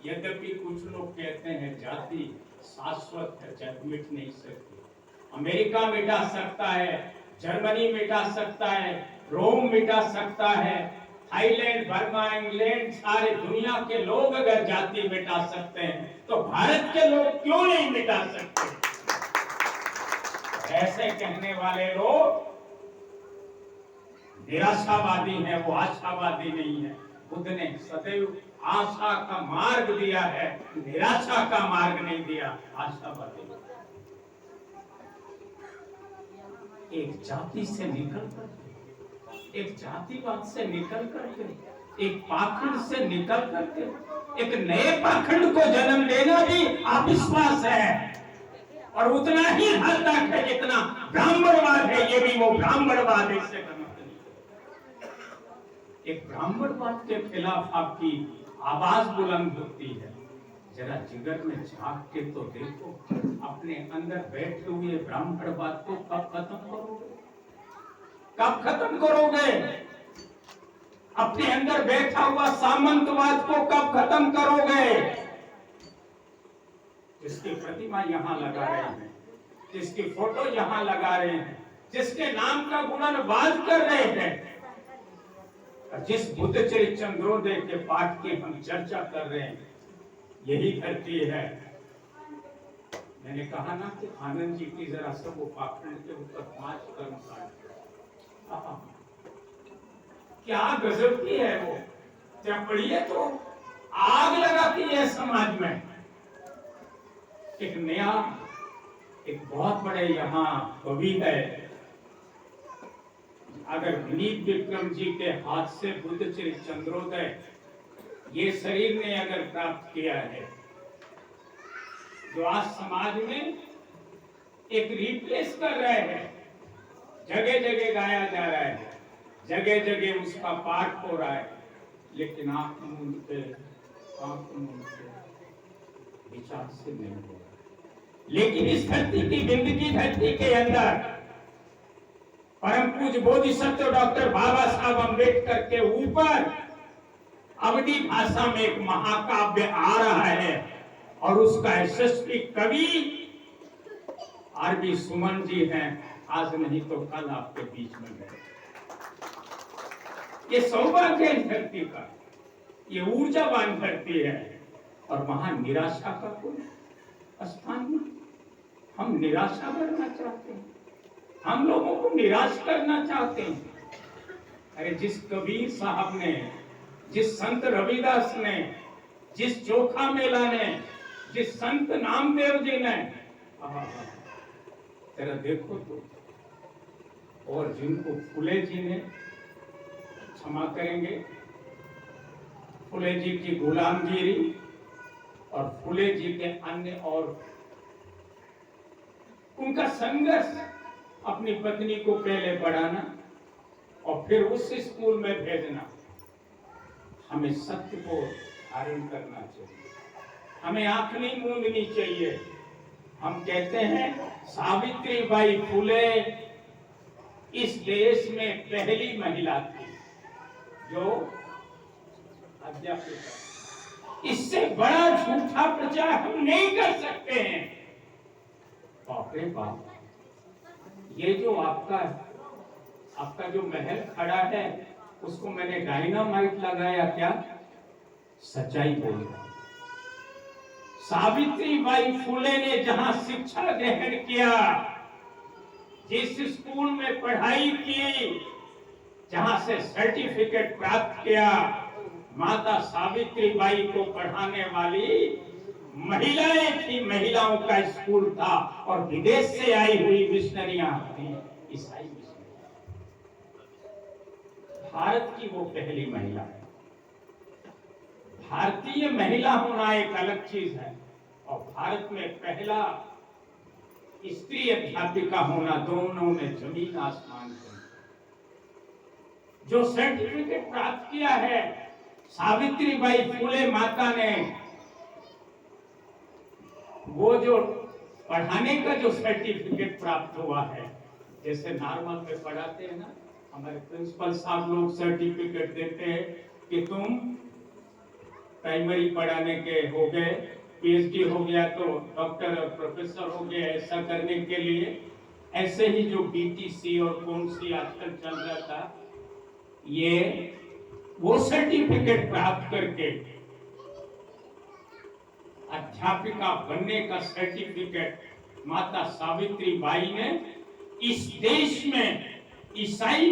यद्यपि कुछ लोग कहते हैं जाति शाश्वत है, जग मिट नहीं सकती। अमेरिका मिटा सकता है, जर्मनी मिटा सकता है, रोम मिटा सकता है, थाईलैंड, बर्मा, इंग्लैंड, सारे दुनिया के लोग अगर जाति मिटा सकते हैं तो भारत के लोग क्यों नहीं मिटा सकते? ऐसे कहने वाले लोग निराशावादी हैं, वो आशावादी नहीं है। बुद्ध ने सदैव आशा का मार्ग दिया है, निराशा का मार्ग नहीं दिया। आशावादी एक जाति से निकल कर, एक जातिवाद से निकल करके, एक पाखंड से निकल करके एक नए पाखंड को जन्म देना भी अविश्वास है। और उतना ही हद तक है जितना ब्राह्मणवाद है, ये भी वो ब्राह्मणवाद इससे कम नहीं। एक ब्राह्मणवाद के खिलाफ आपकी आवाज बुलंद होती है, जरा जिगर में झांक के तो देखो, अपने अंदर बैठे हुए ब्राह्मणवाद को कब खत्म करोगे? कब खत्म करोगे? अपने अंदर बैठा हुआ सामंतवाद को कब खत्म करोगे? जिसकी प्रतिमा यहां लगा रहे हैं, जिसकी फोटो यहां लगा रहे हैं, जिसके नाम का गुणनवाद कर रहे हैं, जिस बुद्ध चरित चंद्रोदय के पाठ की हम चर्चा कर रहे हैं, यही धरती है। मैंने कहा ना कि आनंद जी की जरा सब वो पाखंड के ऊपर 5 कर्म कांड, क्या गजब की है वो। जब पढ़िए तो आग लगाती है समाज में। एक नया, एक बहुत बड़े यहाँ कवि है, अगर विनीत विक्रम जी के हाथ से बुद्ध चरित चंद्रोदय ये शरीर ने अगर प्राप्त किया है, जो आज समाज में एक रिप्लेस कर रहे हैं, जगह जगह गाया जा रहा है, जगह जगह उसका पाठ हो रहा है, लेकिन आंख मूंद के विचार से नहीं हो रहा। लेकिन इस धरती की जिंदगी धरती के अंदर परम पूज्य बोधिसत्व डॉक्टर बाबा साहब अम्बेडकर के ऊपर अवधी भाषा में एक महाकाव्य आ रहा है और उसका यशस्वी कवि आरबी सुमन जी हैं। आज नहीं तो कल आपके बीच में गए। ये सौभाग्य है धरती का, ये ऊर्जावान धरती है और वहां निराशा का कोई स्थान नहीं। हम निराशा करना चाहते हैं, हम लोगों को निराश करना चाहते हैं। अरे जिस कबीर साहब ने, जिस संत रविदास ने, जिस चोखा मेला ने, जिस संत नामदेव जी ने, जरा देखो तो, और जिनको फुले जी ने, क्षमा करेंगे, फुले जी की गुलामगिरी और फुले जी के अन्य और उनका संघर्ष, अपनी पत्नी को पहले पढ़ाना और फिर उस स्कूल में भेजना। हमें सत्य को धारण करना चाहिए, हमें आंख नहीं मूंदनी चाहिए। हम कहते हैं सावित्रीबाई फुले इस देश में पहली महिला थी जो अध्यापिका। इससे बड़ा झूठा प्रचार हम नहीं कर सकते हैं। बाप रे बाप, ये जो आपका जो महल खड़ा है उसको मैंने डायनामाइट लगाया क्या? सच्चाई बोल रहा। सावित्रीबाई फुले ने जहां शिक्षा ग्रहण किया, जिस स्कूल में पढ़ाई की, जहां से सर्टिफिकेट प्राप्त किया, माता सावित्रीबाई को पढ़ाने वाली महिलाएं थी, महिलाओं का स्कूल था और विदेश से आई हुई मिशनरियां थी, ईसाई मिशनरियां। भारत की वो पहली महिला है। भारतीय महिला होना एक अलग चीज है और भारत में पहला स्त्री अध्यापिका होना, दोनों में जमीन आसमान है। जो सर्टिफिकेट प्राप्त किया है सावित्रीबाई फुले माता ने, वो जो पढ़ाने का जो सर्टिफिकेट प्राप्त हुआ है, जैसे नॉर्मल में पढ़ाते हैं ना, हमारे प्रिंसिपल साहब लोग सर्टिफिकेट देते हैं कि तुम प्राइमरी पढ़ाने के हो गए, पीएचडी हो गया तो डॉक्टर और प्रोफेसर हो गए, ऐसा करने के लिए ऐसे ही जो बीटीसी और कौन सी आजकल चल रहा था, ये वो सर्टिफिकेट प्राप्त करके अध्यापिका बनने का सर्टिफिकेट माता सावित्री बाई ने इस देश में ईसाई